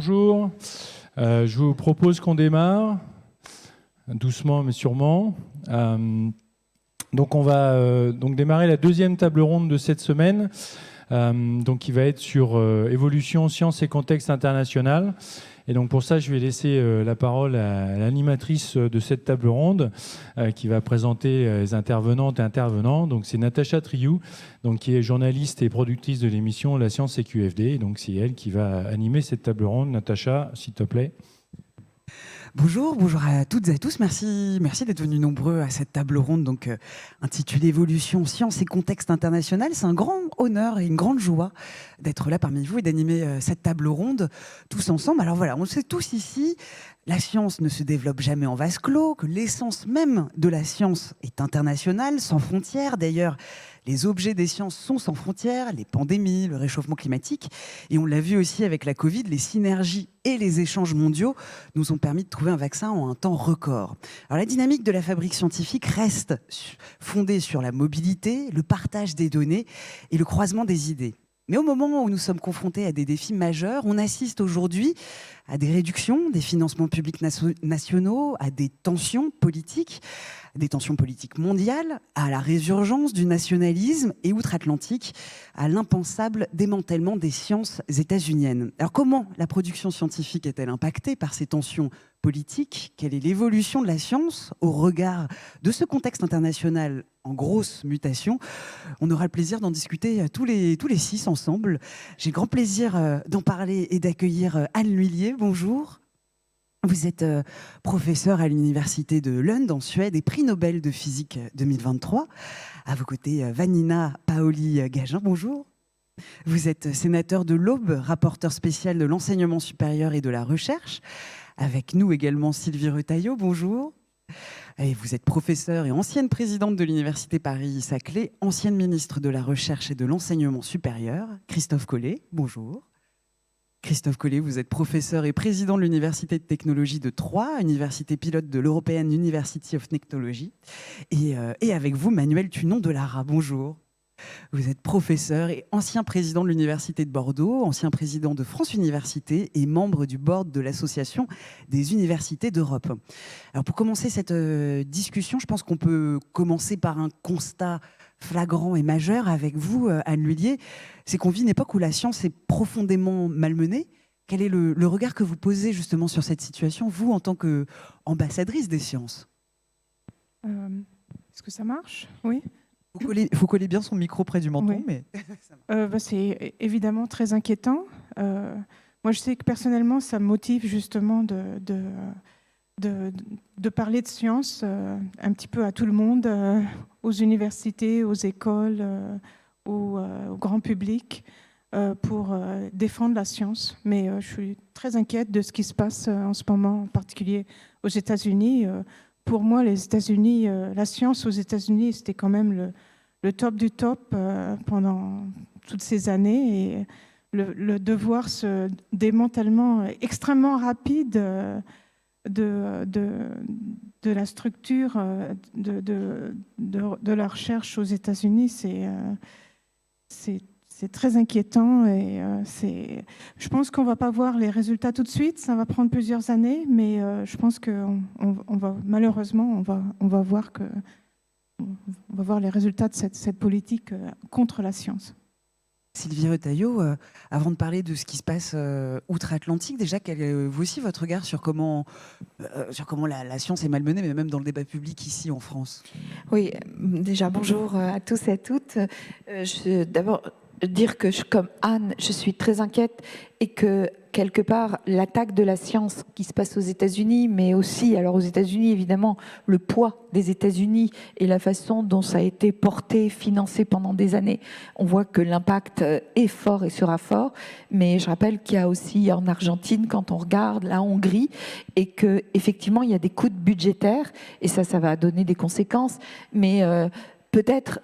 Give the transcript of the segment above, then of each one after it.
Bonjour, je vous propose qu'on démarre, doucement mais sûrement. Donc on va démarrer la deuxième table ronde de cette semaine, qui va être sur évolution, sciences et contexte international. Et donc pour ça, je vais laisser la parole à l'animatrice de cette table ronde qui va présenter les intervenantes et intervenants. Donc c'est Natacha Triou, qui est journaliste et productrice de l'émission La Science et QFD. Et donc c'est elle qui va animer cette table ronde. Natacha, s'il te plaît. Bonjour à toutes et à tous. Merci d'être venus nombreux à cette table ronde intitulée Évolution, sciences et contexte international. C'est un grand honneur et une grande joie d'être là parmi vous et d'animer cette table ronde tous ensemble. Alors voilà, on sait tous ici, la science ne se développe jamais en vase clos, que l'essence même de la science est internationale, sans frontières. D'ailleurs, les objets des sciences sont sans frontières, les pandémies, le réchauffement climatique. Et on l'a vu aussi avec la Covid, les synergies et les échanges mondiaux nous ont permis de trouver un vaccin en un temps record. Alors la dynamique de la fabrique scientifique reste fondée sur la mobilité, le partage des données et le croisement des idées. Mais au moment où nous sommes confrontés à des défis majeurs, on assiste aujourd'hui à des réductions des financements publics nationaux, à des tensions politiques mondiales, à la résurgence du nationalisme et outre-Atlantique, à l'impensable démantèlement des sciences états-uniennes. Alors comment la production scientifique est-elle impactée par ces tensions politiques? Quelle est l'évolution de la science au regard de ce contexte international en grosse mutation? On aura le plaisir d'en discuter tous les 6 ensemble. J'ai grand plaisir d'en parler et d'accueillir Anne L'Huillier. Bonjour. Vous êtes professeur à l'université de Lund en Suède et prix Nobel de physique 2023. À vos côtés, Vanina Paoli-Gagin. Bonjour. Vous êtes sénateur de l'Aube, rapporteur spécial de l'enseignement supérieur et de la recherche. Avec nous également Sylvie Retailleau. Bonjour. Et vous êtes professeure et ancienne présidente de l'Université Paris-Saclay, ancienne ministre de la Recherche et de l'Enseignement supérieur. Christophe Collet, bonjour. Christophe Collet, vous êtes professeur et président de l'Université de technologie de Troyes, université pilote de l'European University of Technology. Et avec vous, Manuel Tunon de Lara, bonjour. Vous êtes professeur et ancien président de l'Université de Bordeaux, ancien président de France Université et membre du board de l'Association des universités d'Europe. Alors pour commencer cette discussion, je pense qu'on peut commencer par un constat flagrant et majeur avec vous, Anne L'Huillier. C'est qu'on vit une époque où la science est profondément malmenée. Quel est le regard que vous posez justement sur cette situation, vous, en tant qu'ambassadrice des sciences? Est-ce que ça marche? Oui. Il faut coller bien son micro près du menton. Oui. Mais c'est évidemment très inquiétant. Moi, je sais que personnellement, ça me motive justement de parler de science un petit peu à tout le monde, aux universités, aux écoles, au grand public, pour défendre la science. Mais je suis très inquiète de ce qui se passe en ce moment, en particulier aux États-Unis. Pour moi, les États-Unis, la science aux États-Unis, c'était quand même le top du top pendant toutes ces années. Et de voir ce démantèlement extrêmement rapide de la structure de la recherche aux États-Unis, c'est très inquiétant. Et je pense qu'on ne va pas voir les résultats tout de suite, ça va prendre plusieurs années, mais je pense qu'on va, malheureusement, on va voir les résultats de cette politique contre la science. Sylvie Retailleau, avant de parler de ce qui se passe outre-Atlantique, déjà, quel est vous aussi votre regard sur comment la science est malmenée, mais même dans le débat public ici en France? Oui, déjà bonjour à tous et à toutes. D'abord, dire que comme Anne, je suis très inquiète et que quelque part l'attaque de la science qui se passe aux États-Unis, mais aussi, alors aux États-Unis évidemment, le poids des États-Unis et la façon dont ça a été porté, financé pendant des années, on voit que l'impact est fort et sera fort. Mais je rappelle qu'il y a aussi en Argentine, quand on regarde la Hongrie, et que effectivement il y a des coûts budgétaires et ça va donner des conséquences. Mais peut-être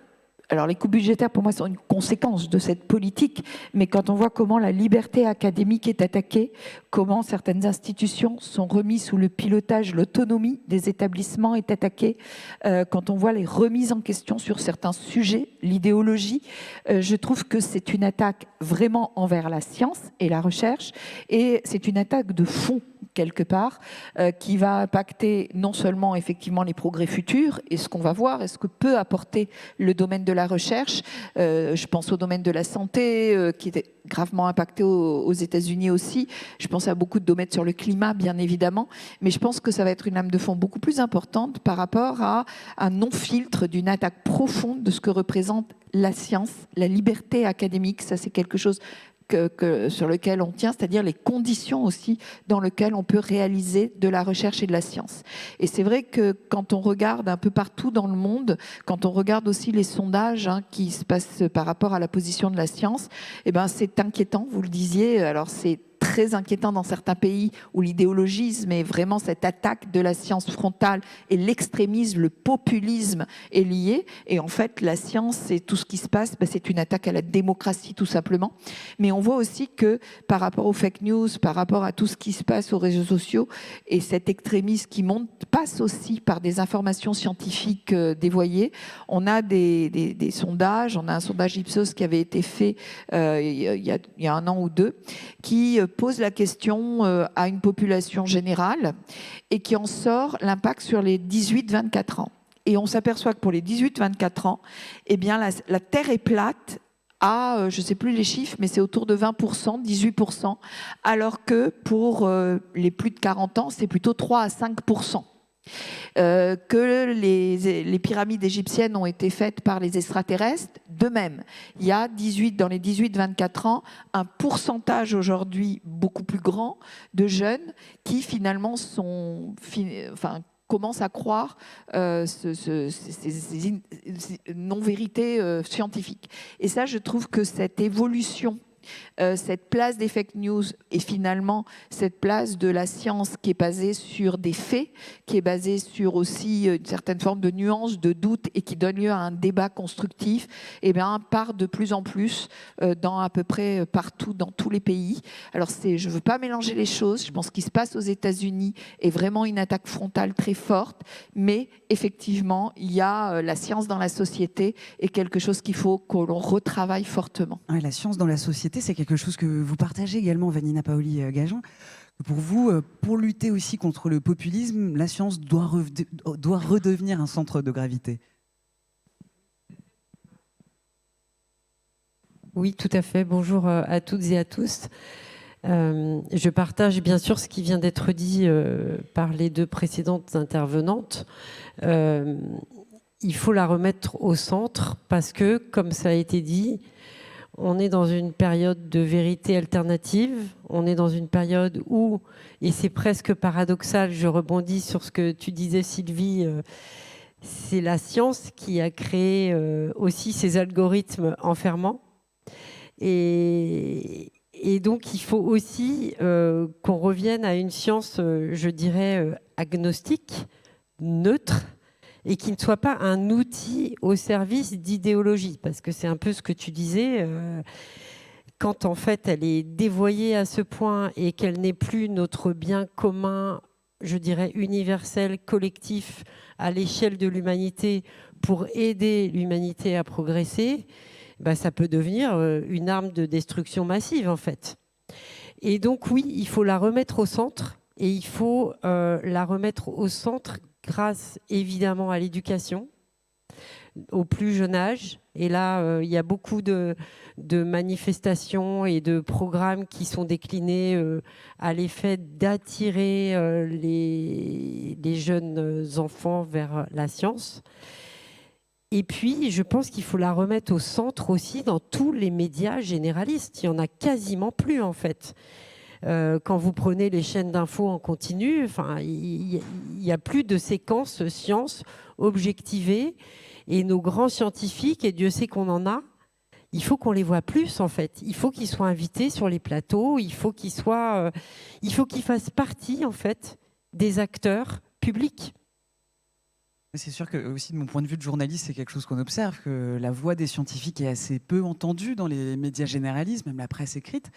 alors les coupes budgétaires pour moi sont une conséquence de cette politique, mais quand on voit comment la liberté académique est attaquée, comment certaines institutions sont remises sous le pilotage, l'autonomie des établissements est attaquée, quand on voit les remises en question sur certains sujets, l'idéologie, je trouve que c'est une attaque vraiment envers la science et la recherche, et c'est une attaque de fond quelque part, qui va impacter non seulement effectivement les progrès futurs et ce qu'on va voir et ce que peut apporter le domaine de la recherche. Je pense au domaine de la santé, qui est gravement impacté aux États-Unis aussi. Je pense à beaucoup de domaines sur le climat, bien évidemment. Mais je pense que ça va être une lame de fond beaucoup plus importante par rapport à un non-filtre d'une attaque profonde de ce que représente la science, la liberté académique. Ça, c'est quelque chose sur lequel on tient, c'est-à-dire les conditions aussi dans lesquelles on peut réaliser de la recherche et de la science. Et c'est vrai que quand on regarde un peu partout dans le monde, quand on regarde aussi les sondages qui se passent par rapport à la position de la science, eh ben, c'est inquiétant, vous le disiez. Alors c'est très inquiétant dans certains pays où l'idéologisme est vraiment cette attaque de la science frontale et l'extrémisme, le populisme est lié. Et en fait, la science et tout ce qui se passe, c'est une attaque à la démocratie tout simplement. Mais on voit aussi que par rapport aux fake news, par rapport à tout ce qui se passe aux réseaux sociaux et cet extrémisme qui monte, passe aussi par des informations scientifiques dévoyées. On a des sondages, on a un sondage Ipsos qui avait été fait il y a un an ou deux, qui pose la question à une population générale et qui en sort l'impact sur les 18-24 ans. Et on s'aperçoit que pour les 18-24 ans, eh bien, la Terre est plate à, je ne sais plus les chiffres, mais c'est autour de 20%, 18%, alors que pour les plus de 40 ans, c'est plutôt 3 à 5%. Que les pyramides égyptiennes ont été faites par les extraterrestres. De même, il y a dans les 18-24 ans, un pourcentage aujourd'hui beaucoup plus grand de jeunes qui finalement commencent à croire ces non-vérités scientifiques. Et ça, je trouve que cette évolution, cette place des fake news et finalement cette place de la science qui est basée sur des faits, qui est basée sur aussi une certaine forme de nuance, de doute et qui donne lieu à un débat constructif, eh bien, part de plus en plus dans à peu près partout, dans tous les pays. Alors je ne veux pas mélanger les choses, je pense qu'il se passe aux États-Unis est vraiment une attaque frontale très forte, mais effectivement, il y a la science dans la société et quelque chose qu'il faut que l'on retravaille fortement. Ouais, la science dans la société, c'est quelque chose que vous partagez également, Vanina Paoli-Gagin. Pour vous, pour lutter aussi contre le populisme, la science doit redevenir un centre de gravité. Oui, tout à fait. Bonjour à toutes et à tous. Je partage bien sûr ce qui vient d'être dit par les deux précédentes intervenantes. Il faut la remettre au centre parce que, comme ça a été dit, on est dans une période de vérité alternative. On est dans une période où, et c'est presque paradoxal, je rebondis sur ce que tu disais Sylvie, c'est la science qui a créé aussi ces algorithmes enfermants. Et donc, il faut aussi qu'on revienne à une science, je dirais, agnostique, neutre, et qui ne soit pas un outil au service d'idéologie. Parce que c'est un peu ce que tu disais, quand en fait elle est dévoyée à ce point et qu'elle n'est plus notre bien commun, je dirais universel, collectif, à l'échelle de l'humanité, pour aider l'humanité à progresser, ça peut devenir une arme de destruction massive en fait. Et donc oui, il faut la remettre au centre, et il faut la remettre au centre grâce évidemment à l'éducation au plus jeune âge. Et là, il y a beaucoup de manifestations et de programmes qui sont déclinés à l'effet d'attirer les jeunes enfants vers la science. Et puis, je pense qu'il faut la remettre au centre aussi dans tous les médias généralistes. Il n'y en a quasiment plus, en fait. Quand vous prenez les chaînes d'infos en continu, il n'y a plus de séquences sciences objectivées. Et nos grands scientifiques, et Dieu sait qu'on en a, il faut qu'on les voit plus, en fait. Il faut qu'ils soient invités sur les plateaux. Il faut qu'ils fassent partie, en fait, des acteurs publics. C'est sûr que, aussi, de mon point de vue de journaliste, c'est quelque chose qu'on observe, que la voix des scientifiques est assez peu entendue dans les médias généralistes, même la presse écrite.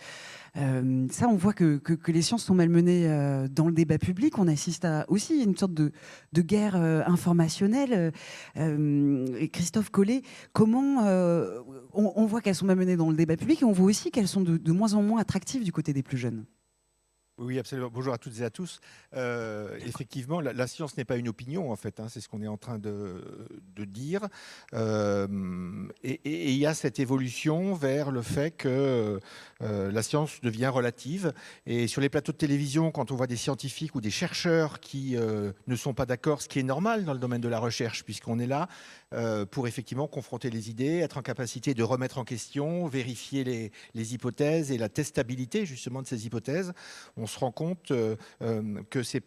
Ça, on voit que les sciences sont malmenées dans le débat public. On assiste à aussi une sorte de guerre informationnelle. Et Christophe Collet, comment on voit qu'elles sont malmenées dans le débat public et on voit aussi qu'elles sont de moins en moins attractives du côté des plus jeunes. Oui, absolument. Bonjour à toutes et à tous. Effectivement, la science n'est pas une opinion, en fait. C'est ce qu'on est en train de dire. Et il y a cette évolution vers le fait que la science devient relative. Et sur les plateaux de télévision, quand on voit des scientifiques ou des chercheurs qui ne sont pas d'accord, ce qui est normal dans le domaine de la recherche, puisqu'on est là pour effectivement confronter les idées, être en capacité de remettre en question, vérifier les hypothèses et la testabilité justement de ces hypothèses, on se rend compte que ça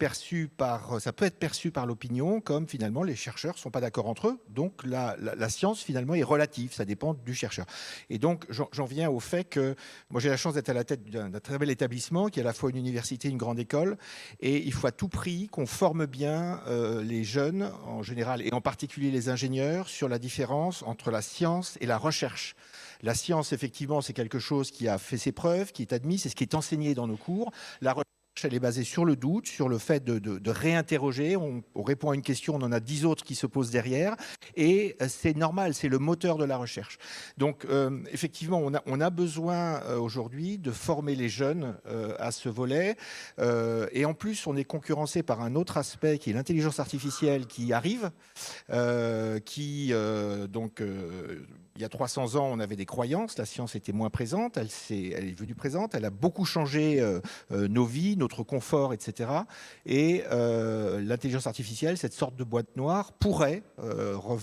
peut être perçu par l'opinion comme finalement les chercheurs ne sont pas d'accord entre eux. Donc la science finalement est relative, ça dépend du chercheur. Et donc j'en viens au fait que moi j'ai la chance d'être à la tête d'un très bel établissement qui est à la fois une université et une grande école. Et il faut à tout prix qu'on forme bien les jeunes en général et en particulier les ingénieurs sur la différence entre la science et la recherche. La science, effectivement, c'est quelque chose qui a fait ses preuves, qui est admis, c'est ce qui est enseigné dans nos cours. La recherche, elle est basée sur le doute, sur le fait de réinterroger. On répond à une question, on en a 10 autres qui se posent derrière. Et c'est normal, c'est le moteur de la recherche. Donc, effectivement, on a besoin aujourd'hui de former les jeunes à ce volet. Et en plus, on est concurrencé par un autre aspect qui est l'intelligence artificielle qui arrive, il y a 300 ans, on avait des croyances, la science était moins présente, elle est devenue présente, elle a beaucoup changé nos vies, notre confort, etc. Et l'intelligence artificielle, cette sorte de boîte noire, pourrait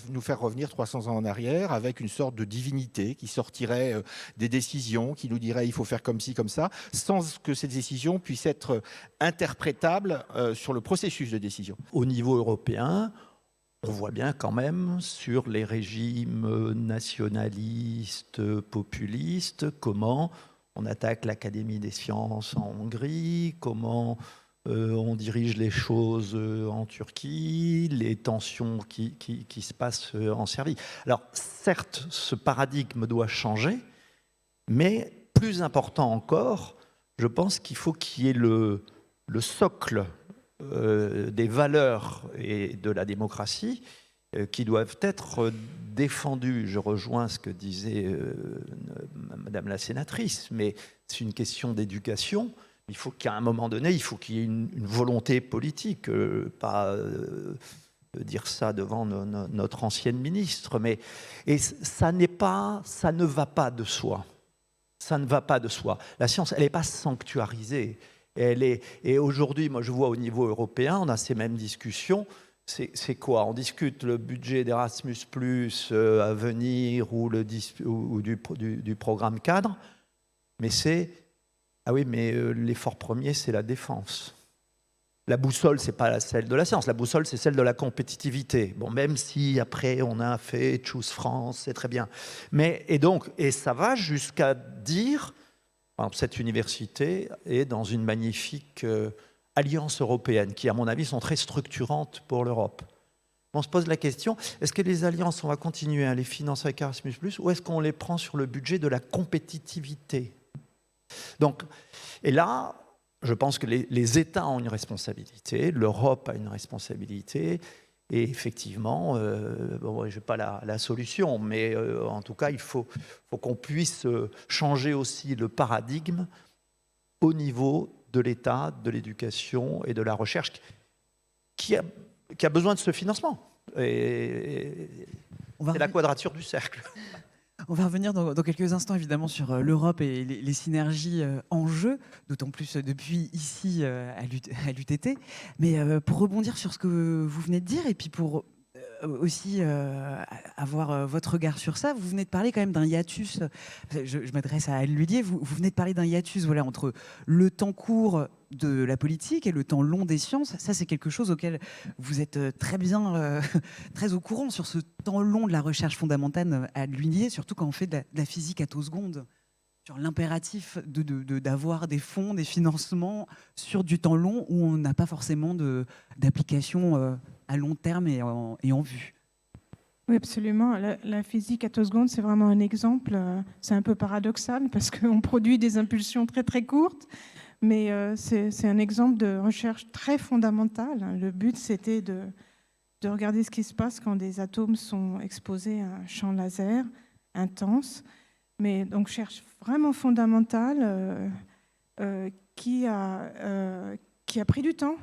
nous faire revenir 300 ans en arrière avec une sorte de divinité qui sortirait des décisions, qui nous dirait il faut faire comme ci, comme ça, sans que ces décisions puissent être interprétables sur le processus de décision. Au niveau européen, on voit bien quand même sur les régimes nationalistes, populistes, comment on attaque l'Académie des sciences en Hongrie, comment on dirige les choses en Turquie, les tensions qui se passent en Serbie. Alors certes, ce paradigme doit changer, mais plus important encore, je pense qu'il faut qu'il y ait le socle des valeurs et de la démocratie qui doivent être défendues. Je rejoins ce que disait Madame la sénatrice, mais c'est une question d'éducation. Il faut qu'à un moment donné, il faut qu'il y ait une volonté politique, pas dire ça devant notre ancienne ministre, mais et ça ne va pas de soi. Ça ne va pas de soi. La science, elle n'est pas sanctuarisée. Et aujourd'hui, moi je vois au niveau européen, on a ces mêmes discussions. C'est quoi? On discute le budget d'Erasmus+, à venir ou du programme cadre, mais l'effort premier, c'est la défense. La boussole, c'est pas celle de la science, la boussole, c'est celle de la compétitivité. Bon, même si après on a fait Choose France, c'est très bien. Et ça va jusqu'à dire... Par exemple, cette université est dans une magnifique alliance européenne qui, à mon avis, sont très structurantes pour l'Europe. On se pose la question, est-ce que les alliances, on va continuer à les financer avec Erasmus+, ou est-ce qu'on les prend sur le budget de la compétitivité? Donc, et là, je pense que les États ont une responsabilité, l'Europe a une responsabilité, et effectivement, je n'ai pas la solution, mais en tout cas, il faut qu'on puisse changer aussi le paradigme au niveau de l'État, de l'éducation et de la recherche qui a besoin de ce financement. Et c'est la quadrature du cercle. On va revenir dans quelques instants évidemment sur l'Europe et les synergies en jeu, d'autant plus depuis ici à l'UTT. Mais pour rebondir sur ce que vous venez de dire et puis pour aussi avoir votre regard sur ça, vous venez de parler quand même d'un hiatus, je m'adresse à Ludier, vous venez de parler d'un hiatus entre le temps court de la politique et le temps long des sciences. Ça, c'est quelque chose auquel vous êtes très bien, très au courant sur ce temps long de la recherche fondamentale à Ludier, surtout quand on fait de la physique attoseconde, sur l'impératif d'avoir des fonds, des financements sur du temps long où on n'a pas forcément d'application à long terme et en vue. Oui, absolument. La physique attoseconde, c'est vraiment un exemple. C'est un peu paradoxal parce qu'on produit des impulsions très très courtes, mais c'est un exemple de recherche très fondamentale. Le but, c'était de regarder ce qui se passe quand des atomes sont exposés à un champ laser intense. Mais donc, recherche vraiment fondamentale qui a pris du temps.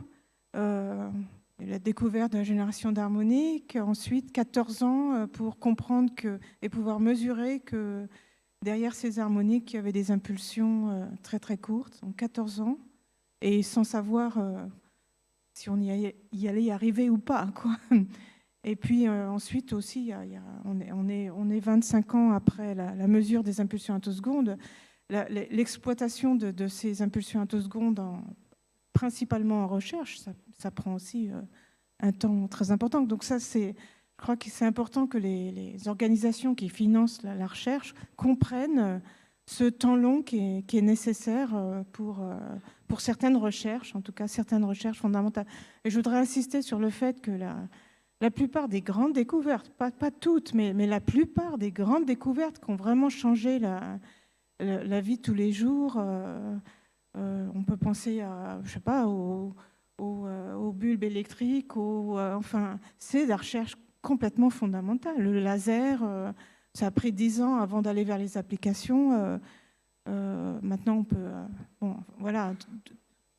La découverte de la génération d'harmoniques, ensuite 14 ans pour comprendre et pouvoir mesurer que derrière ces harmoniques, il y avait des impulsions très très courtes, donc 14 ans, et sans savoir si on y allait y arriver ou pas, quoi. Et puis ensuite aussi, on est 25 ans après la mesure des impulsions attosecondes. L'exploitation de ces impulsions attosecondes principalement en recherche, ça prend aussi un temps très important. Donc ça, je crois que c'est important que les organisations qui financent la recherche comprennent ce temps long qui est nécessaire pour certaines recherches, en tout cas certaines recherches fondamentales. Et je voudrais insister sur le fait que la plupart des grandes découvertes, pas toutes, mais la plupart des grandes découvertes qui ont vraiment changé la vie de tous les jours, on peut penser à, je sais pas, aux bulbes électriques, enfin, c'est de la recherche complètement fondamentale. Le laser, ça a pris 10 ans avant d'aller vers les applications. Maintenant, on peut, bon, voilà,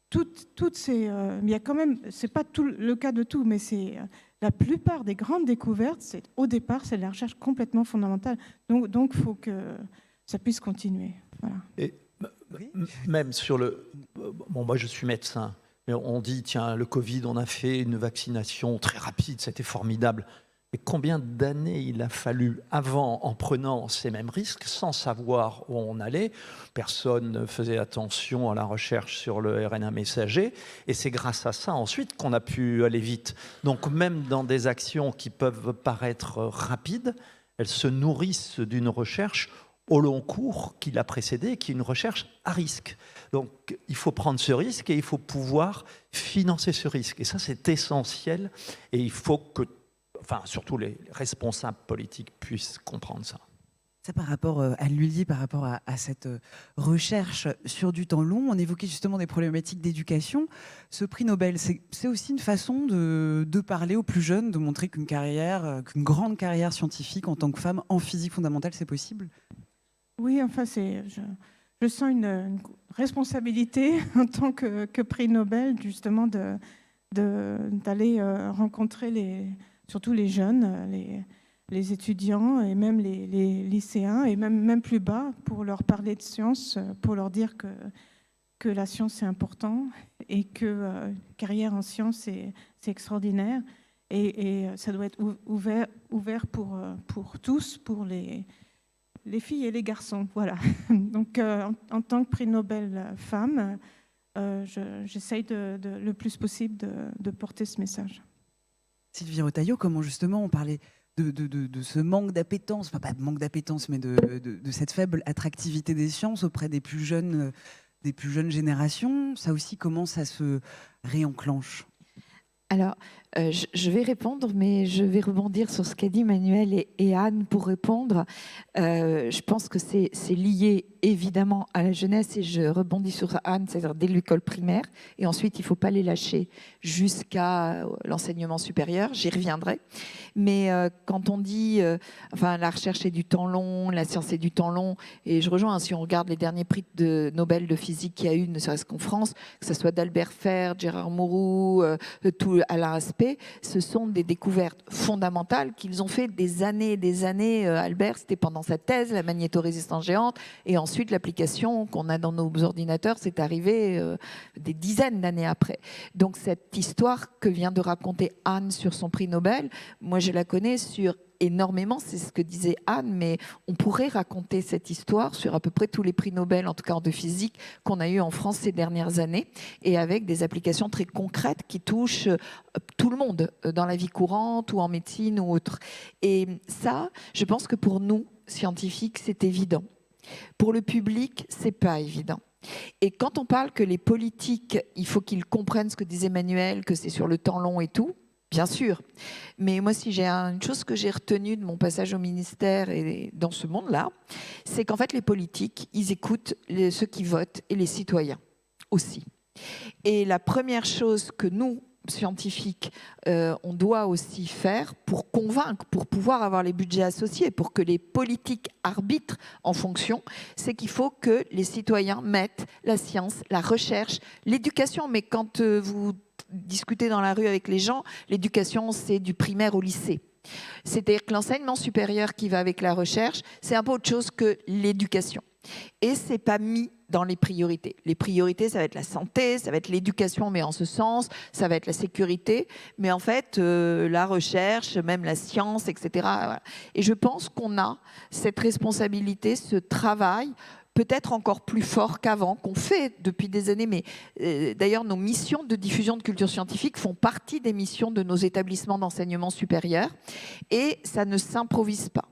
toutes ces, il y a quand même, c'est pas tout le cas de tout, mais c'est la plupart des grandes découvertes. Au départ, c'est de la recherche complètement fondamentale. Donc, il faut que ça puisse continuer. Voilà. Et même sur le... Bon, moi, je suis médecin, mais on dit, tiens, le Covid, on a fait une vaccination très rapide, c'était formidable. Et combien d'années il a fallu avant, en prenant ces mêmes risques, sans savoir où on allait? Personne ne faisait attention à la recherche sur le RNA messager. Et c'est grâce à ça, ensuite, qu'on a pu aller vite. Donc, même dans des actions qui peuvent paraître rapides, elles se nourrissent d'une recherche au long cours qui l'a précédé, qui est une recherche à risque. Donc, il faut prendre ce risque et il faut pouvoir financer ce risque. Et ça, c'est essentiel. Et il faut que, enfin, surtout les responsables politiques puissent comprendre ça. Ça, par rapport à l'ULI, par rapport à cette recherche sur du temps long, on évoquait justement des problématiques d'éducation. Ce prix Nobel, c'est aussi une façon de parler aux plus jeunes, de montrer qu'une grande carrière scientifique en tant que femme en physique fondamentale, c'est possible. Oui, enfin, je sens une responsabilité en tant que prix Nobel, justement, d'aller rencontrer surtout les jeunes, les étudiants et même les lycéens, et même plus bas, pour leur parler de science, pour leur dire que la science, c'est important et que carrière en science, c'est extraordinaire. Et ça doit être ouvert pour tous, pour les filles et les garçons, voilà. Donc, en tant que prix Nobel femme, j'essaye le plus possible de porter ce message. Sylvie Retailleau, comment justement on parlait de ce manque d'appétence, enfin pas de manque d'appétence, mais de cette faible attractivité des sciences auprès des plus jeunes générations, ça aussi, comment ça se réenclenche? Alors, je vais répondre, mais je vais rebondir sur ce qu'a dit Manuel et Anne pour répondre. Je pense que c'est lié évidemment à la jeunesse, et je rebondis sur Anne, c'est-à-dire dès l'école primaire, et ensuite il ne faut pas les lâcher jusqu'à l'enseignement supérieur, j'y reviendrai. Mais quand on dit, enfin, la recherche est du temps long, la science est du temps long, et je rejoins, si on regarde les derniers prix de Nobel de physique qu'il y a eu, ne serait-ce qu'en France, que ce soit d'Albert Ferre, Gérard Mourou, Alain Aspect, ce sont des découvertes fondamentales qu'ils ont fait des années et des années. Albert, c'était pendant sa thèse, la magnétorésistance géante, et ensuite l'application qu'on a dans nos ordinateurs, c'est arrivé des dizaines d'années après. Donc cette histoire que vient de raconter Anne sur son prix Nobel, moi je la connais sur énormément, c'est ce que disait Anne, mais on pourrait raconter cette histoire sur à peu près tous les prix Nobel, en tout cas de physique, qu'on a eu en France ces dernières années, et avec des applications très concrètes qui touchent tout le monde, dans la vie courante ou en médecine ou autre. Et ça, je pense que pour nous, scientifiques, c'est évident. Pour le public, c'est pas évident. Et quand on parle que les politiques, il faut qu'ils comprennent ce que disait Emmanuel, que c'est sur le temps long et tout, bien sûr. Mais moi, si j'ai une chose que j'ai retenue de mon passage au ministère et dans ce monde-là, c'est qu'en fait, les politiques, ils écoutent ceux qui votent et les citoyens aussi. Et la première chose que nous, scientifiques, on doit aussi faire pour convaincre, pour pouvoir avoir les budgets associés, pour que les politiques arbitrent en fonction, c'est qu'il faut que les citoyens mettent la science, la recherche, l'éducation. Mais quand vous discutez dans la rue avec les gens, l'éducation, c'est du primaire au lycée. C'est-à-dire que l'enseignement supérieur qui va avec la recherche, c'est un peu autre chose que l'éducation. Et ce n'est pas mis dans les priorités. Les priorités, ça va être la santé, ça va être l'éducation, mais en ce sens, ça va être la sécurité, mais en fait, la recherche, même la science, etc. Voilà. Et je pense qu'on a cette responsabilité, ce travail, peut-être encore plus fort qu'avant, qu'on fait depuis des années, mais d'ailleurs nos missions de diffusion de culture scientifique font partie des missions de nos établissements d'enseignement supérieur, et ça ne s'improvise pas.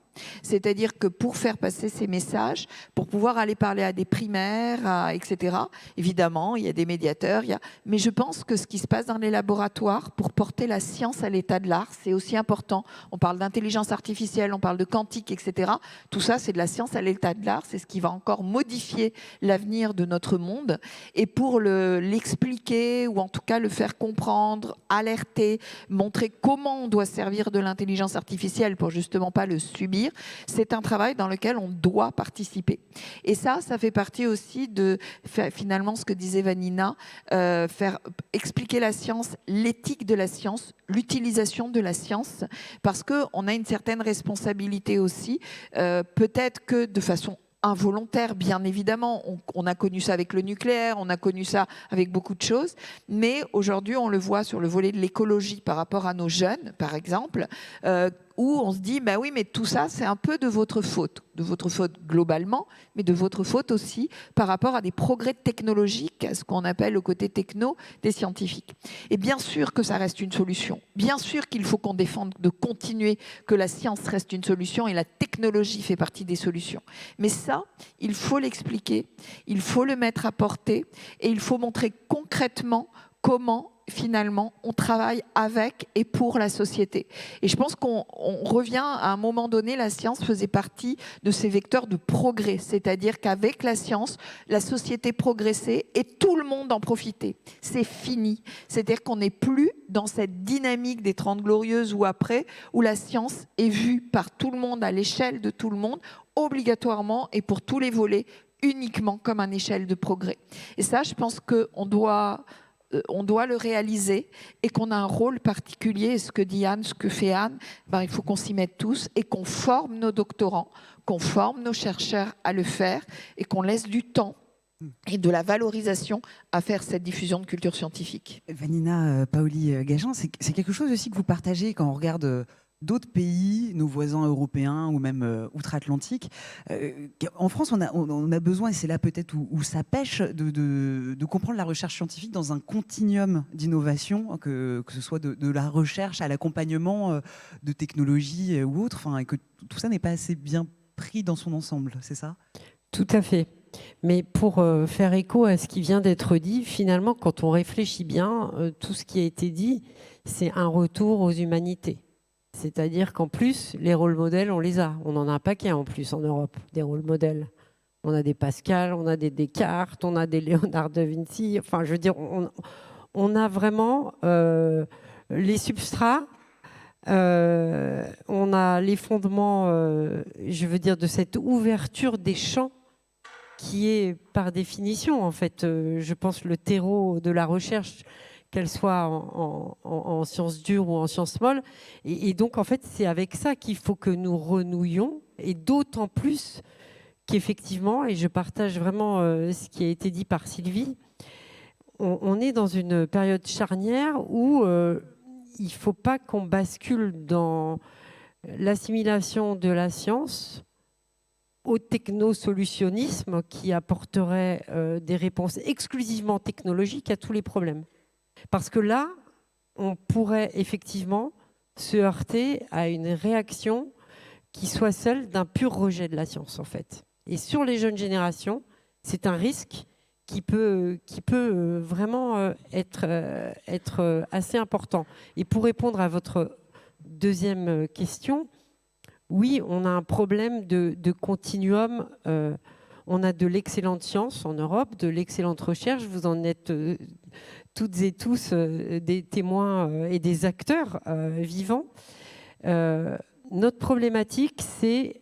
C'est-à-dire que pour faire passer ces messages, pour pouvoir aller parler à des primaires, etc., évidemment, il y a des médiateurs, mais je pense que ce qui se passe dans les laboratoires pour porter la science à l'état de l'art, c'est aussi important. On parle d'intelligence artificielle, on parle de quantique, etc. Tout ça, c'est de la science à l'état de l'art, c'est ce qui va encore modifier l'avenir de notre monde. Et pour l'expliquer, ou en tout cas le faire comprendre, alerter, montrer comment on doit servir de l'intelligence artificielle pour justement pas le subir, c'est un travail dans lequel on doit participer. Et ça fait partie aussi de finalement ce que disait Vanina, faire expliquer la science, l'éthique de la science, l'utilisation de la science, parce qu'on a une certaine responsabilité aussi, peut-être que de façon involontaire, bien évidemment. On a connu ça avec le nucléaire, on a connu ça avec beaucoup de choses, mais aujourd'hui, on le voit sur le volet de l'écologie par rapport à nos jeunes, par exemple, où on se dit, bah oui, mais tout ça, c'est un peu de votre faute globalement, mais de votre faute aussi par rapport à des progrès technologiques, à ce qu'on appelle le côté techno des scientifiques. Et bien sûr que ça reste une solution. Bien sûr qu'il faut qu'on défende de continuer, que la science reste une solution et la technologie fait partie des solutions. Mais ça, il faut l'expliquer, il faut le mettre à portée et il faut montrer concrètement comment finalement, on travaille avec et pour la société. Et je pense qu'on revient à un moment donné, la science faisait partie de ces vecteurs de progrès, c'est-à-dire qu'avec la science, la société progressait et tout le monde en profitait. C'est fini. C'est-à-dire qu'on n'est plus dans cette dynamique des 30 glorieuses ou après, où la science est vue par tout le monde, à l'échelle de tout le monde, obligatoirement et pour tous les volets, uniquement comme une échelle de progrès. Et ça, je pense qu'on doit le réaliser et qu'on a un rôle particulier. Et ce que dit Anne, ce que fait Anne, il faut qu'on s'y mette tous et qu'on forme nos doctorants, qu'on forme nos chercheurs à le faire et qu'on laisse du temps et de la valorisation à faire cette diffusion de culture scientifique. Vanina Paoli-Gagin, c'est quelque chose aussi que vous partagez quand on regarde d'autres pays, nos voisins européens ou même outre-Atlantique. En France, on a besoin, et c'est là peut-être où ça pêche, de comprendre la recherche scientifique dans un continuum d'innovation, que ce soit de la recherche à l'accompagnement de technologies ou autres, et que tout ça n'est pas assez bien pris dans son ensemble, c'est ça ? Tout à fait. Mais pour faire écho à ce qui vient d'être dit, finalement, quand on réfléchit bien, tout ce qui a été dit, c'est un retour aux humanités. C'est-à-dire qu'en plus, les rôles modèles, on les a. On en a un paquet en plus en Europe, des rôles modèles. On a des Pascal, on a des Descartes, on a des Léonard de Vinci. Enfin, je veux dire, on a vraiment les substrats, on a les fondements, je veux dire, de cette ouverture des champs qui est par définition, en fait, je pense, le terreau de la recherche, qu'elle soit en sciences dures ou en sciences molles. Et donc, en fait, c'est avec ça qu'il faut que nous renouions, et d'autant plus qu'effectivement, et je partage vraiment ce qui a été dit par Sylvie, on est dans une période charnière où il ne faut pas qu'on bascule dans l'assimilation de la science au technosolutionnisme qui apporterait des réponses exclusivement technologiques à tous les problèmes. Parce que là, on pourrait effectivement se heurter à une réaction qui soit celle d'un pur rejet de la science, en fait. Et sur les jeunes générations, c'est un risque qui peut vraiment être assez important. Et pour répondre à votre deuxième question, oui, on a un problème de continuum. On a de l'excellente science en Europe, de l'excellente recherche. Vous en êtes toutes et tous des témoins et des acteurs vivants. Notre problématique, c'est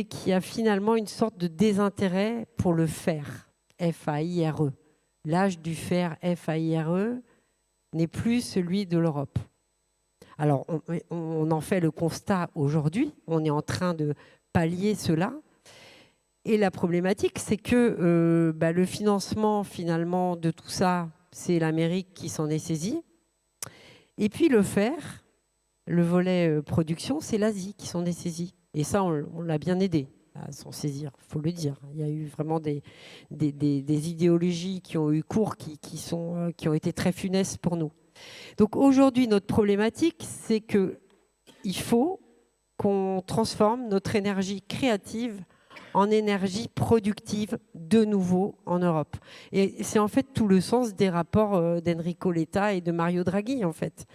qu'il y a finalement une sorte de désintérêt pour le faire, F-A-I-R-E. L'âge du faire, F-A-I-R-E, n'est plus celui de l'Europe. Alors, on en fait le constat aujourd'hui, on est en train de pallier cela. Et la problématique, c'est que le financement, finalement, de tout ça, c'est l'Amérique qui s'en est saisie. Et puis le faire, le volet production, c'est l'Asie qui s'en est saisie. Et ça, on l'a bien aidé à s'en saisir, il faut le dire. Il y a eu vraiment des idéologies qui ont eu cours, qui ont été très funestes pour nous. Donc aujourd'hui, notre problématique, c'est qu'il faut qu'on transforme notre énergie créative en énergie productive de nouveau en Europe. Et c'est en fait tout le sens des rapports d'Enrico Letta et de Mario Draghi, en fait.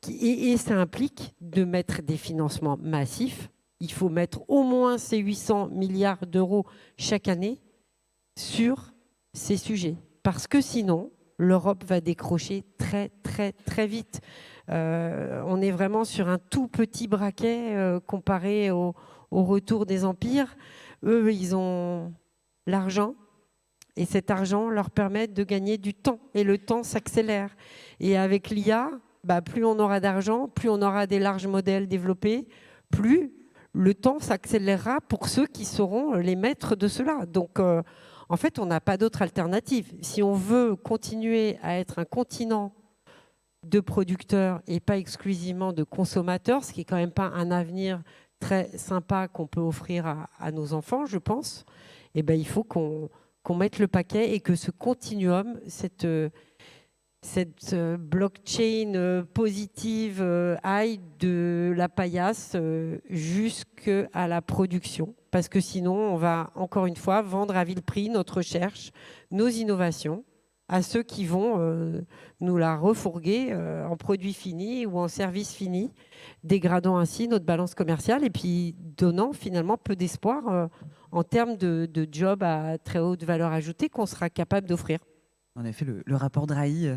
Et ça implique de mettre des financements massifs. Il faut mettre au moins ces 800 milliards d'euros chaque année sur ces sujets. Parce que sinon, l'Europe va décrocher très, très, très vite. On est vraiment sur un tout petit braquet comparé au retour des empires. Eux, ils ont l'argent. Et cet argent leur permet de gagner du temps. Et le temps s'accélère. Et avec l'IA, plus on aura d'argent, plus on aura des larges modèles développés, plus le temps s'accélérera pour ceux qui seront les maîtres de cela. Donc, en fait, on n'a pas d'autre alternative. Si on veut continuer à être un continent de producteurs et pas exclusivement de consommateurs, ce qui n'est quand même pas un avenir très sympa qu'on peut offrir à nos enfants, je pense, il faut qu'on mette le paquet et que ce continuum, cette blockchain positive aille de la paillasse jusqu'à la production. Parce que sinon, on va encore une fois vendre à vil prix notre recherche, nos innovations, à ceux qui vont nous la refourguer en produits finis ou en services finis, dégradant ainsi notre balance commerciale et puis donnant finalement peu d'espoir en termes de jobs à très haute valeur ajoutée qu'on sera capable d'offrir. En effet, le rapport Draghi,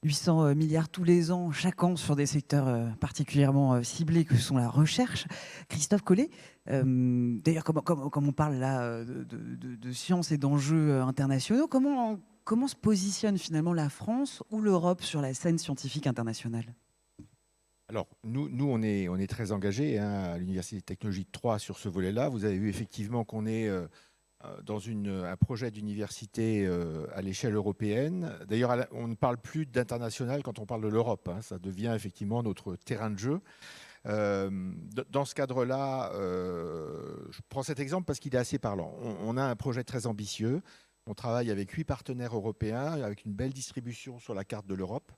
800 milliards tous les ans, chaque an, sur des secteurs particulièrement ciblés que sont la recherche. Christophe Collet, d'ailleurs, comme on parle là de science et d'enjeux internationaux, comment se positionne finalement la France ou l'Europe sur la scène scientifique internationale ? Alors, nous on est très engagés à l'Université de Technologie de Troyes sur ce volet-là. Vous avez vu effectivement qu'on est dans un projet d'université à l'échelle européenne. D'ailleurs, on ne parle plus d'international quand on parle de l'Europe. Ça devient effectivement notre terrain de jeu. Dans ce cadre-là, je prends cet exemple parce qu'il est assez parlant. On a un projet très ambitieux. On travaille avec 8 partenaires européens, avec une belle distribution sur la carte de l'Europe.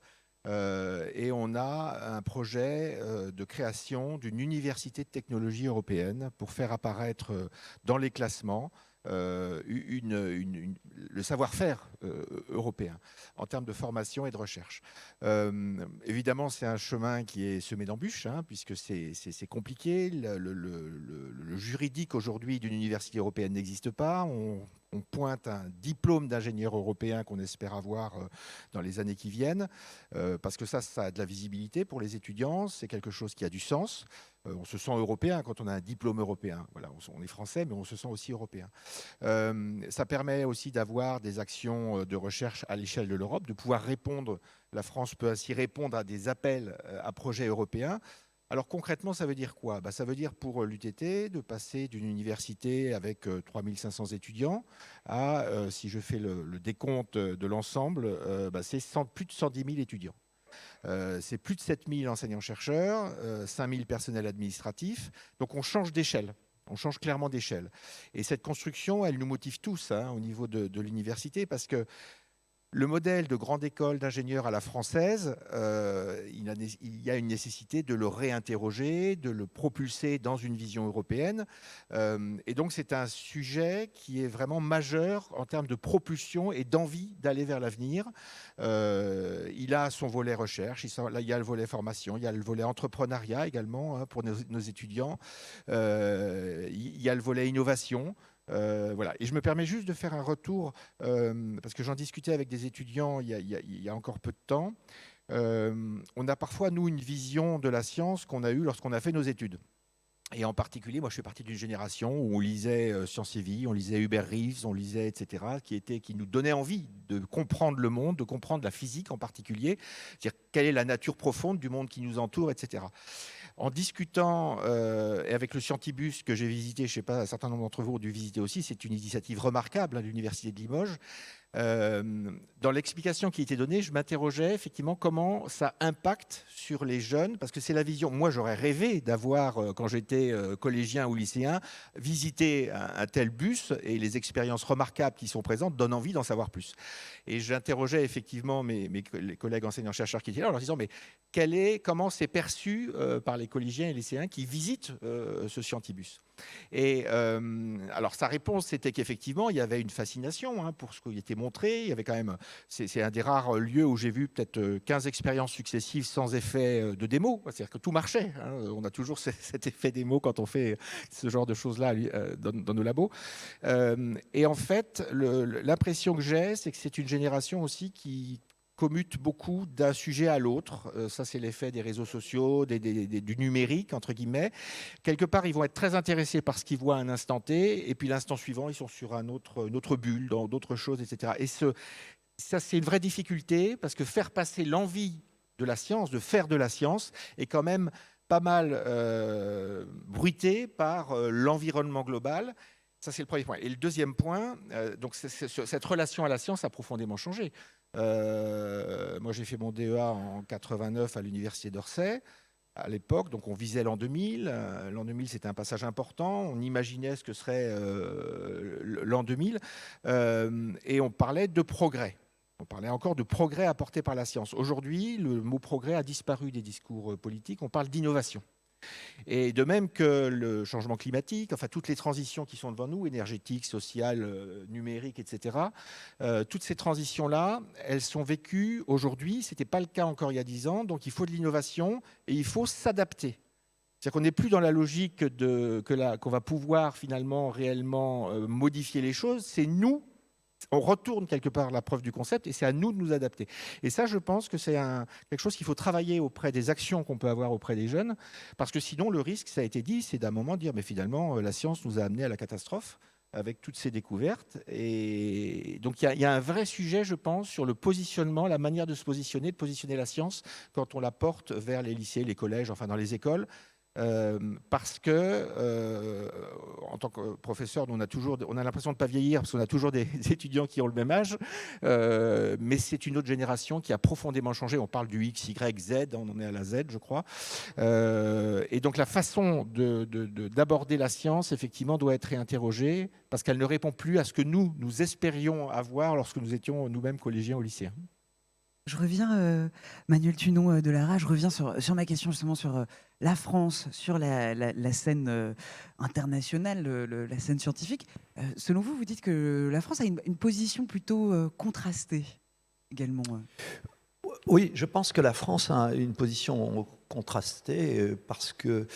Et on a un projet de création d'une université de technologie européenne pour faire apparaître dans les classements le savoir-faire européen en termes de formation et de recherche. Évidemment, c'est un chemin qui est semé d'embûches, puisque c'est compliqué. Le juridique aujourd'hui d'une université européenne n'existe pas. On pointe un diplôme d'ingénieur européen qu'on espère avoir dans les années qui viennent, parce que ça a de la visibilité pour les étudiants, c'est quelque chose qui a du sens. On se sent européen quand on a un diplôme européen. Voilà, on est français, mais on se sent aussi européen. Ça permet aussi d'avoir des actions de recherche à l'échelle de l'Europe, de pouvoir répondre. La France peut ainsi répondre à des appels à projets européens. Alors concrètement, ça veut dire quoi ? Ça veut dire pour l'UTT de passer d'une université avec 3500 étudiants à, si je fais le décompte de l'ensemble, c'est plus de 110 000 étudiants. C'est plus de 7 000 enseignants-chercheurs, 5 000 personnels administratifs. Donc on change d'échelle. On change clairement d'échelle. Et cette construction, elle nous motive tous au niveau de l'université parce que le modèle de grande école d'ingénieurs à la française, il y a une nécessité de le réinterroger, de le propulser dans une vision européenne. Et donc, c'est un sujet qui est vraiment majeur en termes de propulsion et d'envie d'aller vers l'avenir. Il a son volet recherche, il y a le volet formation, il y a le volet entrepreneuriat également, hein, pour nos étudiants. Il y a le volet innovation. Voilà. Et je me permets juste de faire un retour, parce que j'en discutais avec des étudiants il y a encore peu de temps. On a parfois, nous, une vision de la science qu'on a eue lorsqu'on a fait nos études. Et en particulier, moi, je fais partie d'une génération où on lisait Science et Vie, on lisait Hubert Reeves, on lisait, etc., qui nous donnait envie de comprendre le monde, de comprendre la physique en particulier, c'est-à-dire quelle est la nature profonde du monde qui nous entoure, etc. En discutant et avec le Scientibus que j'ai visité, je ne sais pas, un certain nombre d'entre vous ont dû visiter aussi, c'est une initiative remarquable, hein, de l'Université de Limoges. Dans l'explication qui était donnée, je m'interrogeais effectivement comment ça impacte sur les jeunes, parce que c'est la vision. Moi, j'aurais rêvé d'avoir, quand j'étais collégien ou lycéen, visiter un tel bus, et les expériences remarquables qui sont présentes donnent envie d'en savoir plus. Et j'interrogeais effectivement les collègues enseignants-chercheurs qui étaient là, en leur disant, mais comment c'est perçu par les collégiens et lycéens qui visitent ce Scientibus. Et alors sa réponse, c'était qu'effectivement, il y avait une fascination, hein, pour ce qui était montré. Il y avait quand même, c'est un des rares lieux où j'ai vu peut-être 15 expériences successives sans effet de démo. C'est-à-dire que tout marchait, hein. On a toujours cet effet démo quand on fait ce genre de choses-là dans nos labos. Et en fait, l'impression que j'ai, c'est que c'est une génération aussi qui commute beaucoup d'un sujet à l'autre. Ça, c'est l'effet des réseaux sociaux, du numérique, entre guillemets. Quelque part, ils vont être très intéressés par ce qu'ils voient à un instant T, et puis l'instant suivant, ils sont sur une autre bulle, dans d'autres choses, etc. Et ça, c'est une vraie difficulté, parce que faire passer l'envie de la science, de faire de la science, est quand même pas mal bruité par l'environnement global. Ça, c'est le premier point. Et le deuxième point, donc cette relation à la science a profondément changé. Moi, j'ai fait mon DEA en 89 à l'université d'Orsay. À l'époque, donc on visait l'an 2000. L'an 2000, c'était un passage important. On imaginait ce que serait l'an 2000. Et on parlait de progrès. On parlait encore de progrès apporté par la science. Aujourd'hui, le mot progrès a disparu des discours politiques. On parle d'innovation. Et de même que le changement climatique, enfin toutes les transitions qui sont devant nous, énergétiques, sociales, numériques, etc., toutes ces transitions-là, elles sont vécues aujourd'hui. Ce n'était pas le cas encore il y a 10 ans. Donc il faut de l'innovation et il faut s'adapter. C'est-à-dire qu'on n'est plus dans la logique qu'on va pouvoir finalement réellement modifier les choses. C'est nous. On retourne quelque part la preuve du concept et c'est à nous de nous adapter. Et ça, je pense que c'est quelque chose qu'il faut travailler auprès des actions qu'on peut avoir auprès des jeunes, parce que sinon, le risque, ça a été dit, c'est d'un moment de dire, mais finalement, la science nous a amenés à la catastrophe avec toutes ces découvertes. Et donc, il y a un vrai sujet, je pense, sur le positionnement, la manière de se positionner, de positionner la science quand on la porte vers les lycées, les collèges, enfin dans les écoles. Parce que en tant que professeur, on a l'impression de ne pas vieillir parce qu'on a toujours des étudiants qui ont le même âge, mais c'est une autre génération qui a profondément changé. On parle du X, Y, Z, on en est à la Z, je crois. Et donc la façon d'aborder la science, effectivement, doit être réinterrogée parce qu'elle ne répond plus à ce que nous espérions avoir lorsque nous étions nous-mêmes collégiens ou lycéens. Je reviens, Manuel Tunon de Lara, je reviens sur ma question justement sur la France, sur la scène internationale, la scène scientifique. Selon vous, vous dites que la France a une position plutôt contrastée également. Oui, je pense que la France a une position contrastée parce que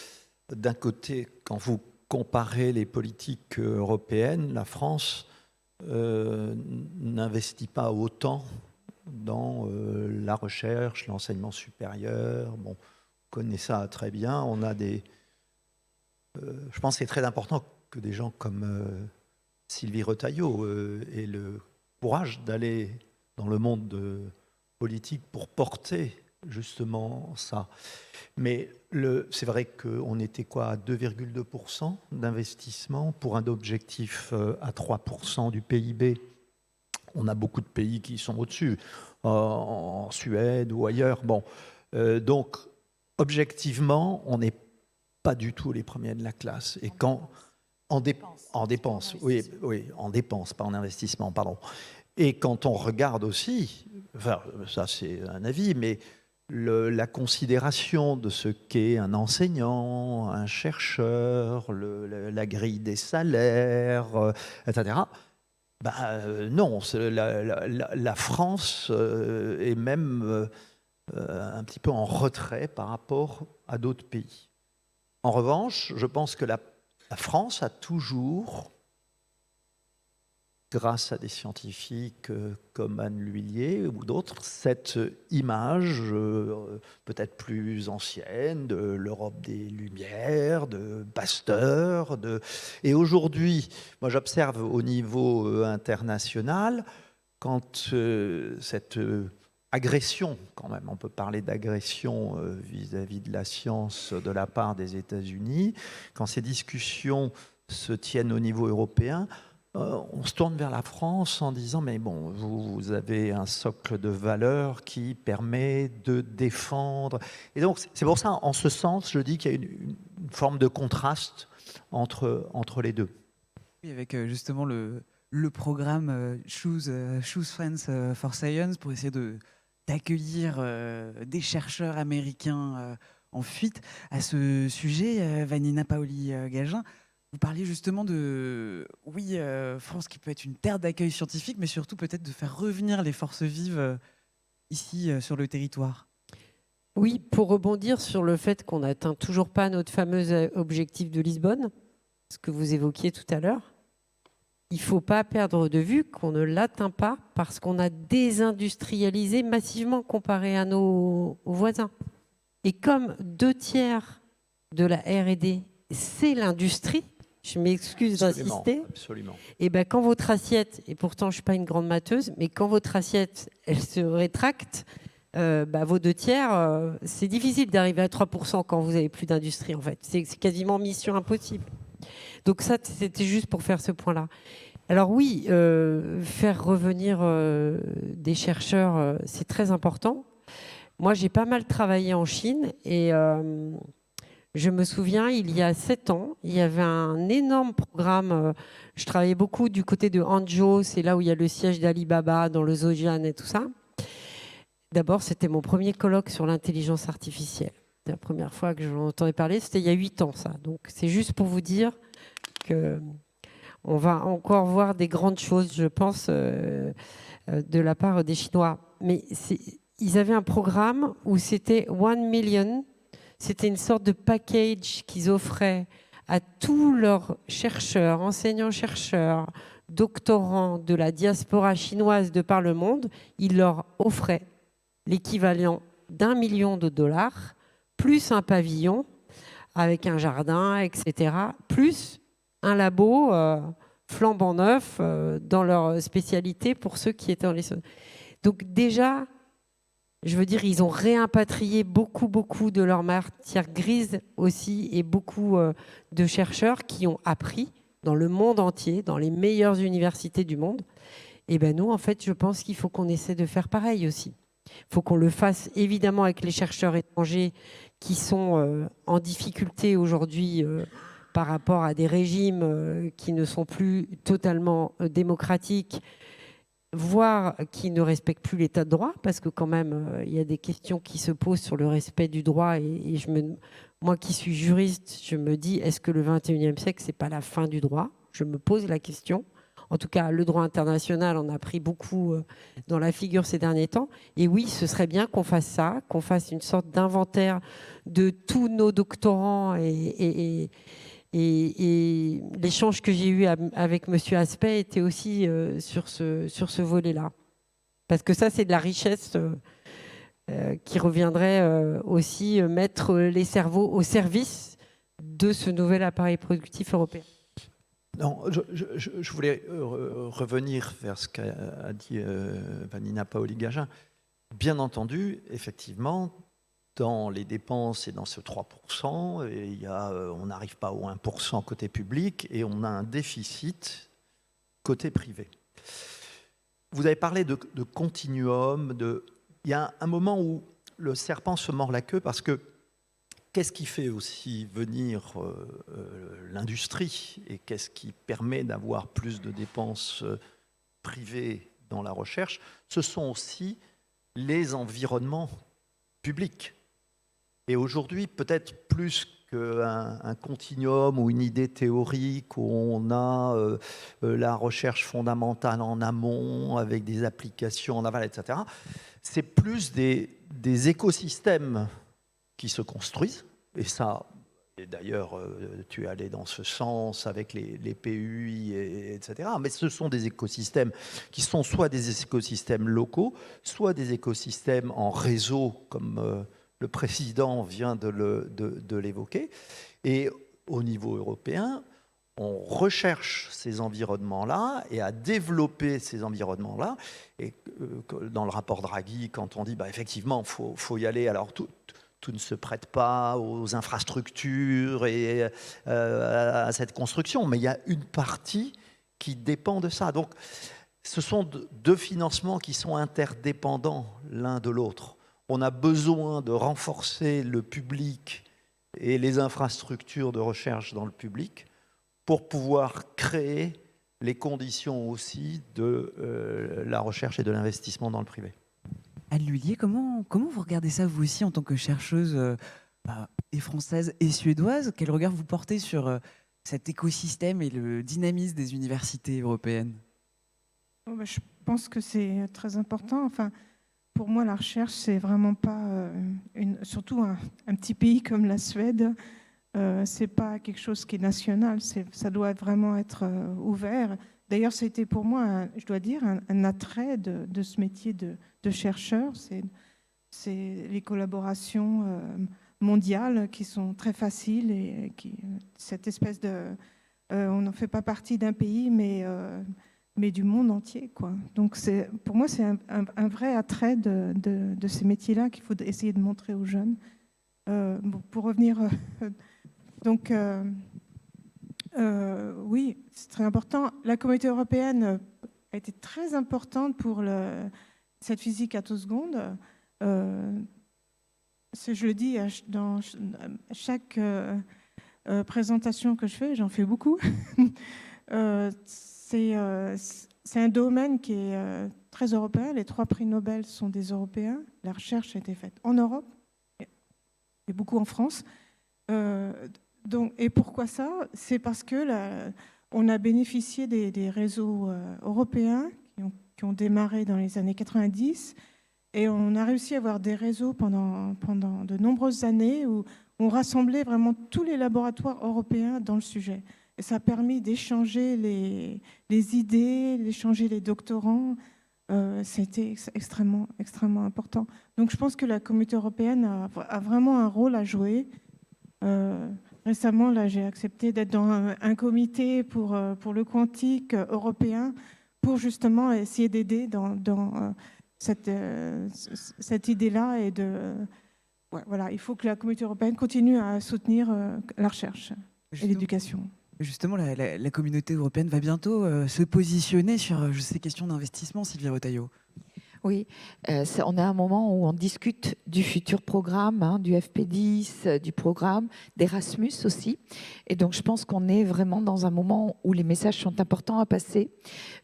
d'un côté, quand vous comparez les politiques européennes, la France n'investit pas autant dans la recherche, l'enseignement supérieur. Bon, on connaît ça très bien. On a je pense que c'est très important que des gens comme Sylvie Retailleau aient le courage d'aller dans le monde politique pour porter justement ça. Mais c'est vrai qu'on était à 2,2% d'investissement pour un objectif à 3% du PIB. On a beaucoup de pays qui sont au-dessus, en Suède ou ailleurs. Bon, donc, objectivement, on n'est pas du tout les premiers de la classe. Et quand en dépenses, oui, en dépenses, pas en investissement, pardon. Et quand on regarde aussi, enfin, ça c'est un avis, mais la considération de ce qu'est un enseignant, un chercheur, la grille des salaires, etc., non, la France est même un petit peu en retrait par rapport à d'autres pays. En revanche, je pense que la France a toujours, grâce à des scientifiques comme Anne L'Huillier ou d'autres, cette image peut-être plus ancienne de l'Europe des Lumières, de Pasteur. Et aujourd'hui, moi j'observe au niveau international, quand cette agression, quand même, on peut parler d'agression vis-à-vis de la science de la part des États-Unis, quand ces discussions se tiennent au niveau européen, on se tourne vers la France en disant mais bon, vous avez un socle de valeurs qui permet de défendre. Et donc c'est pour ça, en ce sens, je dis qu'il y a une forme de contraste entre les 2. Oui, avec justement le programme Choose Friends for Science pour essayer d'accueillir des chercheurs américains en fuite. À ce sujet, Vanina Paoli-Gagin, vous parliez justement de, oui, France qui peut être une terre d'accueil scientifique, mais surtout peut-être de faire revenir les forces vives ici sur le territoire. Oui, pour rebondir sur le fait qu'on n'atteint toujours pas notre fameux objectif de Lisbonne, ce que vous évoquiez tout à l'heure, il ne faut pas perdre de vue qu'on ne l'atteint pas parce qu'on a désindustrialisé massivement comparé à nos voisins. Et comme 2/3 de la R&D, c'est l'industrie, je m'excuse d'insister, Absolument. et ben quand votre assiette, et pourtant je ne suis pas une grande matheuse, mais quand votre assiette, elle se rétracte, vos 2/3, c'est difficile d'arriver à 3% quand vous n'avez plus d'industrie en fait. C'est quasiment mission impossible. Donc ça, c'était juste pour faire ce point-là. Alors oui, faire revenir des chercheurs, c'est très important. Moi, j'ai pas mal travaillé en Chine et je me souviens, il y a 7 ans, il y avait un énorme programme. Je travaillais beaucoup du côté de Hangzhou, c'est là où il y a le siège d'Alibaba, dans le Zhejiang et tout ça. D'abord, c'était mon premier colloque sur l'intelligence artificielle. C'est la première fois que j'en entendais parler, c'était il y a 8 ans ça. Donc c'est juste pour vous dire qu'on va encore voir des grandes choses, je pense, de la part des Chinois. Mais ils avaient un programme où c'était 1 million. C'était une sorte de package qu'ils offraient à tous leurs chercheurs, enseignants-chercheurs, doctorants de la diaspora chinoise de par le monde. Ils leur offraient l'équivalent d'1 million de dollars, plus un pavillon avec un jardin, etc., plus un labo flambant neuf dans leur spécialité pour ceux qui étaient dans les... Donc déjà, je veux dire, ils ont réimpatrié beaucoup de leur matière grise aussi et beaucoup de chercheurs qui ont appris dans le monde entier, dans les meilleures universités du monde. Et ben nous, en fait, je pense qu'il faut qu'on essaie de faire pareil aussi. Il faut qu'on le fasse évidemment avec les chercheurs étrangers qui sont en difficulté aujourd'hui par rapport à des régimes qui ne sont plus totalement démocratiques, voire qui ne respectent plus l'état de droit, parce que quand même, il y a des questions qui se posent sur le respect du droit. Et moi qui suis juriste, je me dis, est-ce que le 21e siècle, ce n'est pas la fin du droit? Je me pose la question. En tout cas, le droit international en a pris beaucoup dans la figure ces derniers temps. Et oui, ce serait bien qu'on fasse ça, qu'on fasse une sorte d'inventaire de tous nos doctorants. Et l'échange que j'ai eu avec M. Aspect était aussi sur ce volet-là. Parce que ça, c'est de la richesse qui reviendrait aussi mettre les cerveaux au service de ce nouvel appareil productif européen. Non, je voulais revenir vers ce qu'a dit Vanina Paoli-Gagin. Bien entendu, effectivement, dans les dépenses et dans ce 3%, on n'arrive pas au 1% côté public et on a un déficit côté privé. Vous avez parlé de continuum. Il y a un moment où le serpent se mord la queue parce que qu'est-ce qui fait aussi venir l'industrie et qu'est-ce qui permet d'avoir plus de dépenses privées dans la recherche, ce sont aussi les environnements publics. Et aujourd'hui, peut-être plus qu'un continuum ou une idée théorique où on a la recherche fondamentale en amont avec des applications en aval, etc., c'est plus des écosystèmes qui se construisent. Et ça, et d'ailleurs, tu es allé dans ce sens avec les PUI, etc. Mais ce sont des écosystèmes qui sont soit des écosystèmes locaux, soit des écosystèmes en réseau, comme le président vient de l'évoquer. Et au niveau européen, on recherche ces environnements-là et à développer ces environnements-là. Et dans le rapport Draghi, quand on dit effectivement, il faut y aller, alors tout ne se prête pas aux infrastructures et à cette construction, mais il y a une partie qui dépend de ça. Donc, ce sont deux financements qui sont interdépendants l'un de l'autre. On a besoin de renforcer le public et les infrastructures de recherche dans le public pour pouvoir créer les conditions aussi de la recherche et de l'investissement dans le privé. Anne Lhuillier, comment vous regardez ça, vous aussi, en tant que chercheuse et française et suédoise? Quel regard vous portez sur cet écosystème et le dynamisme des universités européennes? Je pense que c'est très important. Enfin, pour moi, la recherche, c'est vraiment pas surtout un petit pays comme la Suède. C'est pas quelque chose qui est national. Ça doit vraiment être ouvert. D'ailleurs, c'était pour moi, je dois dire, un attrait de ce métier de chercheur. C'est les collaborations mondiales qui sont très faciles et cette espèce de... on n'en fait pas partie d'un pays, mais du monde entier, quoi. Donc, pour moi, c'est un vrai attrait de ces métiers-là qu'il faut essayer de montrer aux jeunes. Pour revenir... donc... oui, c'est très important. La communauté européenne a été très importante pour cette physique à 2 secondes. Je le dis dans chaque présentation que je fais, j'en fais beaucoup. C'est un domaine qui est très européen. Les 3 prix Nobel sont des Européens. La recherche a été faite en Europe et beaucoup en France. Et pourquoi ça? C'est parce que on a bénéficié des réseaux européens qui ont démarré dans les années 90 et on a réussi à avoir des réseaux pendant de nombreuses années où on rassemblait vraiment tous les laboratoires européens dans le sujet. Et ça a permis d'échanger les idées, d'échanger les doctorants. C'était extrêmement, extrêmement important. Donc je pense que la communauté européenne a vraiment un rôle à jouer. Récemment, là, j'ai accepté d'être dans un comité pour le quantique européen pour justement essayer d'aider dans cette idée-là. Et voilà, il faut que la communauté européenne continue à soutenir la recherche et l'éducation. Justement, la communauté européenne va bientôt se positionner sur ces questions d'investissement, Sylvie Retailleau. Oui, on a un moment où on discute du futur programme, du FP10, du programme, d'Erasmus aussi. Et donc, je pense qu'on est vraiment dans un moment où les messages sont importants à passer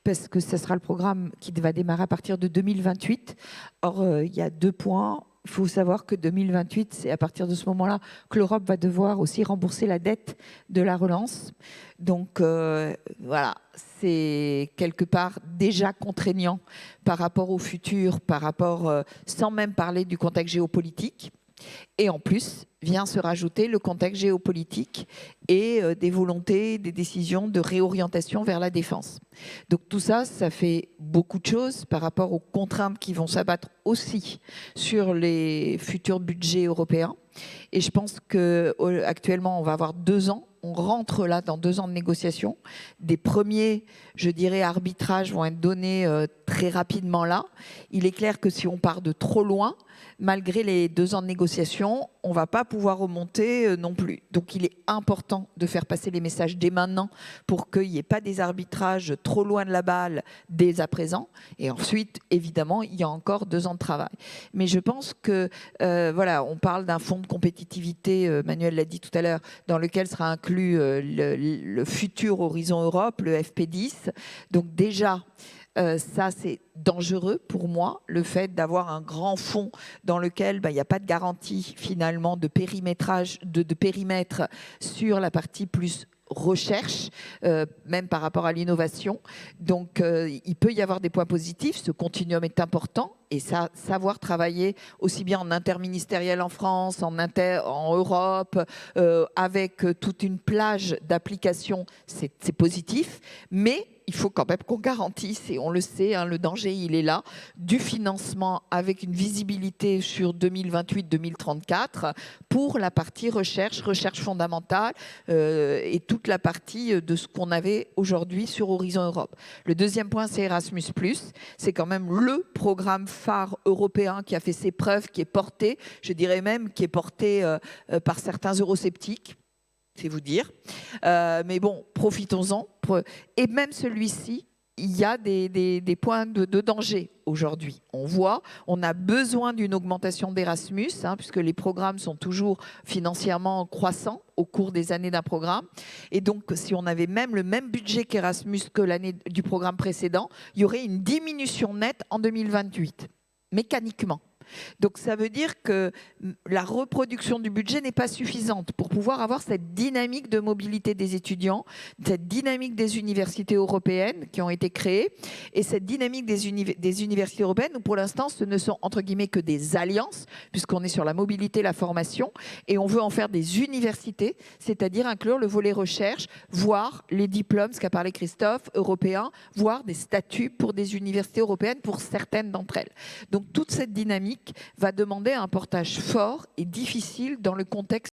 parce que ce sera le programme qui va démarrer à partir de 2028. Or, il y a 2 points. Il faut savoir que 2028, c'est à partir de ce moment-là que l'Europe va devoir aussi rembourser la dette de la relance. Donc, voilà, c'est quelque part déjà contraignant par rapport au futur, sans même parler du contexte géopolitique. Et en plus, vient se rajouter le contexte géopolitique et des volontés, des décisions de réorientation vers la défense. Donc tout ça, ça fait beaucoup de choses par rapport aux contraintes qui vont s'abattre aussi sur les futurs budgets européens. Et je pense qu'actuellement, on va avoir 2 ans. On rentre là dans 2 ans de négociations. Des premiers, je dirais, arbitrages vont être donnés très rapidement là. Il est clair que si on part de trop loin, malgré les 2 ans de négociations, on ne va pas pouvoir remonter non plus. Donc il est important de faire passer les messages dès maintenant pour qu'il n'y ait pas des arbitrages trop loin de la balle dès à présent. Et ensuite, évidemment, il y a encore 2 ans de travail. Mais je pense que, voilà, on parle d'un fonds de compétitivité, Manuel l'a dit tout à l'heure, dans lequel sera inclus le futur Horizon Europe, le FP10. Donc déjà, Ça, c'est dangereux pour moi, le fait d'avoir un grand fonds dans lequel il n'y a pas de garantie finalement de périmétrage, de périmètre sur la partie plus recherche, même par rapport à l'innovation. Donc, il peut y avoir des points positifs. Ce continuum est important. Et ça, savoir travailler aussi bien en interministériel en France, en Europe, avec toute une plage d'applications, c'est positif. Mais il faut quand même qu'on garantisse, et on le sait, le danger, il est là, du financement avec une visibilité sur 2028-2034 pour la partie recherche fondamentale et toute la partie de ce qu'on avait aujourd'hui sur Horizon Europe. Le deuxième point, c'est Erasmus+. C'est quand même le programme phare européen qui a fait ses preuves, qui est porté, je dirais même, qui est porté par certains eurosceptiques. C'est vous dire. Mais bon, profitons-en. Et même celui-ci, il y a des points de danger aujourd'hui. On voit, on a besoin d'une augmentation d'Erasmus, puisque les programmes sont toujours financièrement croissants au cours des années d'un programme. Et donc, si on avait même le même budget qu'Erasmus que l'année du programme précédent, il y aurait une diminution nette en 2028, mécaniquement. Donc ça veut dire que la reproduction du budget n'est pas suffisante pour pouvoir avoir cette dynamique de mobilité des étudiants, cette dynamique des universités européennes qui ont été créées, et cette dynamique des universités européennes où pour l'instant ce ne sont entre guillemets que des alliances, puisqu'on est sur la mobilité, la formation, et on veut en faire des universités, c'est-à-dire inclure le volet recherche, voire les diplômes, ce qu'a parlé Christophe, européens, voire des statuts pour des universités européennes pour certaines d'entre elles. Donc toute cette dynamique va demander un portage fort et difficile dans le contexte